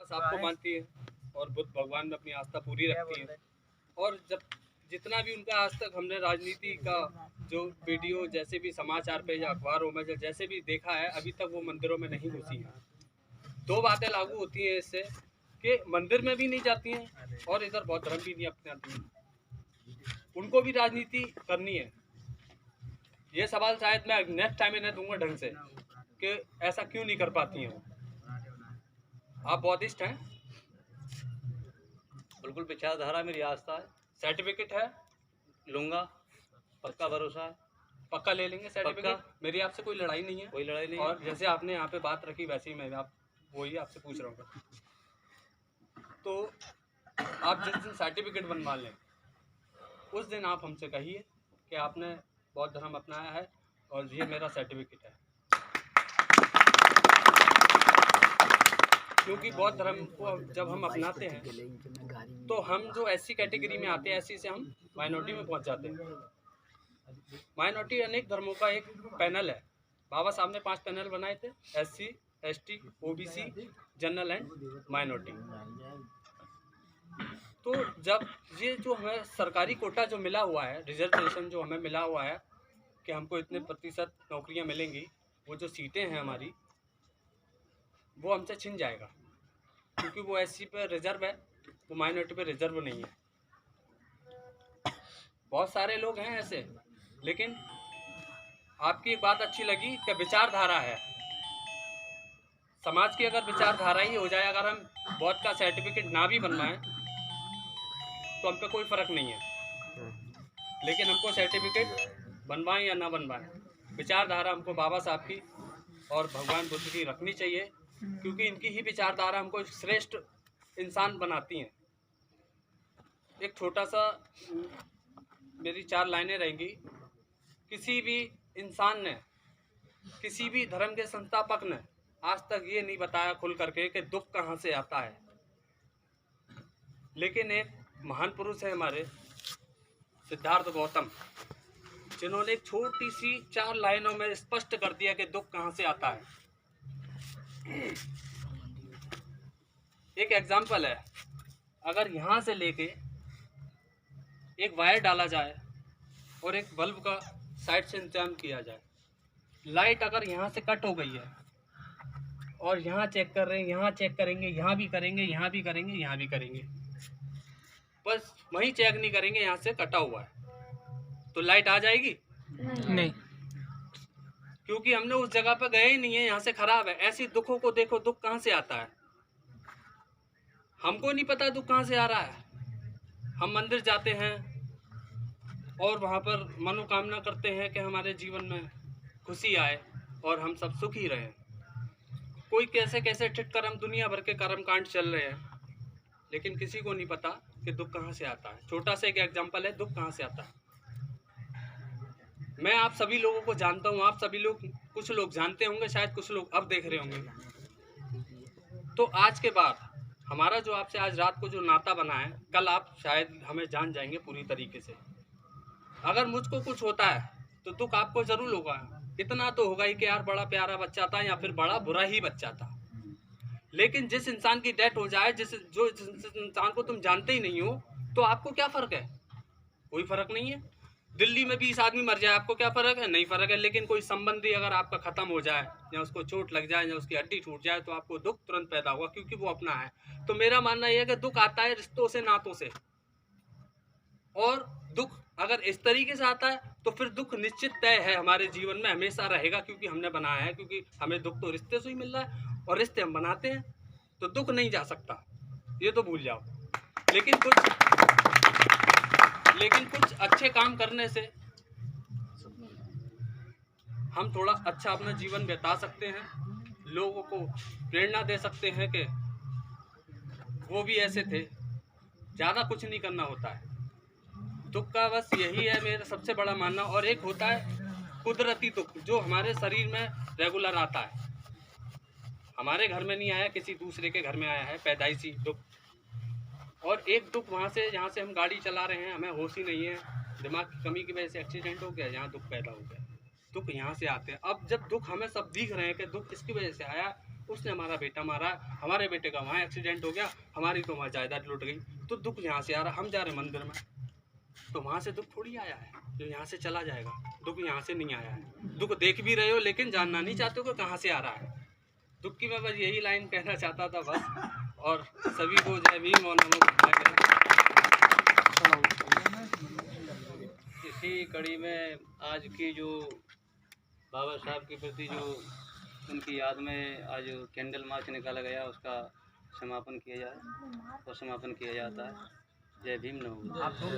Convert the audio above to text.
बस आपको मानती है और बुद्ध भगवान में अपनी आस्था पूरी रखती है। और जब जितना भी उनका आज तक हमने राजनीति का जो वीडियो जैसे भी समाचार पे या अखबारों में जैसे भी देखा है, अभी तक वो मंदिरों में नहीं घुसी हैं। दो बातें लागू होती हैं इससे कि मंदिर में भी नहीं जाती हैं और इधर बौद्ध धर्म भी नहीं अपनाती हैं। उनको भी राजनीति करनी है। ये सवाल शायद मैं नेक्स्ट टाइम इन्हें दूंगा ढंग से कि ऐसा क्यों नहीं कर पाती हैं। आप बौद्धिस्ट हैं? बिल्कुल विचारधारा मेरी आस्था है। सर्टिफिकेट है? लूंगा, पक्का भरोसा है। पक्का ले लेंगे सर्टिफिकेट। मेरी आपसे कोई लड़ाई नहीं है, कोई लड़ाई नहीं। और जैसे आपने यहाँ पे बात रखी वैसे ही मैं वही आपसे पूछ रहा हूँ। तो आप जिस दिन सर्टिफिकेट बनवा लें उस दिन आप हमसे कहिए कि आपने बौद्ध धर्म अपनाया है और ये मेरा सर्टिफिकेट है। क्योंकि बौद्ध धर्म को जब हम अपनाते हैं तो हम जो एससी कैटेगरी में आते हैं, एससी से हम माइनॉरिटी में पहुंच जाते हैं। माइनॉरिटी अनेक धर्मों का एक पैनल है। बाबा साहब ने 5 पैनल बनाए थे, SC, ST, OBC, general and minority. तो जब ये जो हमें सरकारी कोटा जो मिला हुआ है, रिजर्वेशन जो हमें मिला हुआ है कि हमको इतने प्रतिशत नौकरियां मिलेंगी, वो जो सीटें हैं हमारी, वो हमसे छिन जाएगा। क्योंकि वो एससी पे रिजर्व है, वो माइनॉरिटी पे रिजर्व नहीं है। बहुत सारे लोग हैं ऐसे। लेकिन आपकी एक बात अच्छी लगी कि विचारधारा है। समाज की अगर विचारधारा ही हो जाए, अगर हम बौद्ध का सर्टिफिकेट ना भी बनवाएं तो हम पे कोई फर्क नहीं है। लेकिन हमको सर्टिफिकेट बनवाएं या ना बनवाएं, विचारधारा हमको बाबा साहब की और भगवान बुद्ध की रखनी चाहिए। क्योंकि इनकी ही विचारधारा हमको श्रेष्ठ इंसान बनाती हैं। एक छोटा सा मेरी 4 लाइनें रहेंगी। किसी भी इंसान ने, किसी भी धर्म के संस्थापक ने आज तक ये नहीं बताया खुल करके कि दुख कहाँ से आता है। लेकिन एक महान पुरुष है हमारे सिद्धार्थ गौतम, जिन्होंने एक छोटी सी 4 लाइनों में स्पष्ट कर दिया कि दुख कहाँ से आता है। एक एग्जाम्पल है, अगर यहाँ से लेके एक वायर डाला जाए और एक बल्ब का साइड से इंतजाम किया जाए, लाइट अगर यहाँ से कट हो गई है और यहाँ चेक कर रहे हैं, यहाँ चेक करेंगे, यहाँ भी करेंगे, यहाँ भी करेंगे, यहाँ भी करेंगे, बस वहीं चेक नहीं करेंगे यहाँ से कटा हुआ है, तो लाइट आ जाएगी? नहीं, क्योंकि हमने उस जगह पर गए ही नहीं है, यहाँ से खराब है। ऐसी दुखों को देखो, दुख कहाँ से आता है? हमको नहीं पता दुख कहाँ से आ रहा है। हम मंदिर जाते हैं और वहाँ पर मनोकामना करते हैं कि हमारे जीवन में खुशी आए और हम सब सुखी रहें। कोई कैसे कैसे ठिठ कर्म, दुनिया भर के कर्म कांड चल रहे हैं, लेकिन किसी को नहीं पता कि दुख कहाँ से आता है। छोटा सा एक एग्जाम्पल है, दुख कहाँ से आता है। मैं आप सभी लोगों को जानता हूँ, आप सभी लोग, कुछ लोग जानते होंगे, शायद कुछ लोग अब देख रहे होंगे। तो आज के बाद हमारा जो आपसे आज रात को जो नाता बना है, कल आप शायद हमें जान जाएंगे पूरी तरीके से। अगर मुझको कुछ होता है तो दुख आपको जरूर होगा। इतना तो होगा ही कि यार बड़ा प्यारा बच्चा था या फिर बड़ा बुरा ही बच्चा था। लेकिन जिस इंसान की डेथ हो जाए, जिस इंसान को तुम जानते ही नहीं हो, तो आपको क्या फर्क है? कोई फर्क नहीं है। दिल्ली में 20 आदमी मर जाए, आपको क्या फर्क है? नहीं फर्क है। लेकिन कोई संबंधी अगर आपका खत्म हो जाए या उसको चोट लग जाए या उसकी हड्डी टूट जाए तो आपको दुख तुरंत पैदा होगा, क्योंकि वो अपना है। तो मेरा मानना यह है कि दुख आता है रिश्तों से, नातों से। और दुख अगर इस तरीके से आता है तो फिर दुख निश्चित तय है, हमारे जीवन में हमेशा रहेगा, क्योंकि हमने बनाया है। क्योंकि हमें दुख तो रिश्ते से ही मिल रहा है और रिश्ते हम बनाते हैं, तो दुख नहीं जा सकता, ये तो भूल जाओ। लेकिन कुछ अच्छे काम करने से हम थोड़ा अच्छा अपना जीवन बिता सकते हैं, लोगों को प्रेरणा दे सकते हैं कि वो भी ऐसे थे। ज़्यादा कुछ नहीं करना होता है। दुख का बस यही है मेरा सबसे बड़ा मानना। और एक होता है कुदरती दुख, जो हमारे शरीर में रेगुलर आता है। हमारे घर में नहीं आया, किसी दूसरे के घर में आया है, पैदाइशी दुख। और एक दुख वहाँ से, जहाँ से हम गाड़ी चला रहे हैं, हमें होश ही नहीं है, दिमाग की कमी की वजह से एक्सीडेंट हो गया, यहाँ दुख पैदा हो गया। दुख यहाँ से आते हैं। अब जब दुख हमें सब दिख रहे हैं कि दुख किसकी वजह से आया, उसने हमारा बेटा मारा, हमारे बेटे का वहाँ एक्सीडेंट हो गया, हमारी तो वहाँ जायदाद लुट गई। तो दुख यहाँ से आ रहा, हम जा रहे मंदिर में, तो वहाँ से दुख थोड़ी आया है जो यहाँ से चला जाएगा। दुख यहाँ से नहीं आया है, दुख देख भी रहे हो लेकिन जानना नहीं चाहते हो कि कहाँ से आ रहा है दुख की। मैं बस यही लाइन कहना चाहता था बस। और सभी को जय भीम और नमो बुद्धाय। इसी कड़ी में आज की जो बाबा साहब के प्रति जो उनकी याद में आज कैंडल मार्च निकाला गया, उसका समापन किया जाए और समापन किया जाता है। जय भीम, नमो बुद्धाय।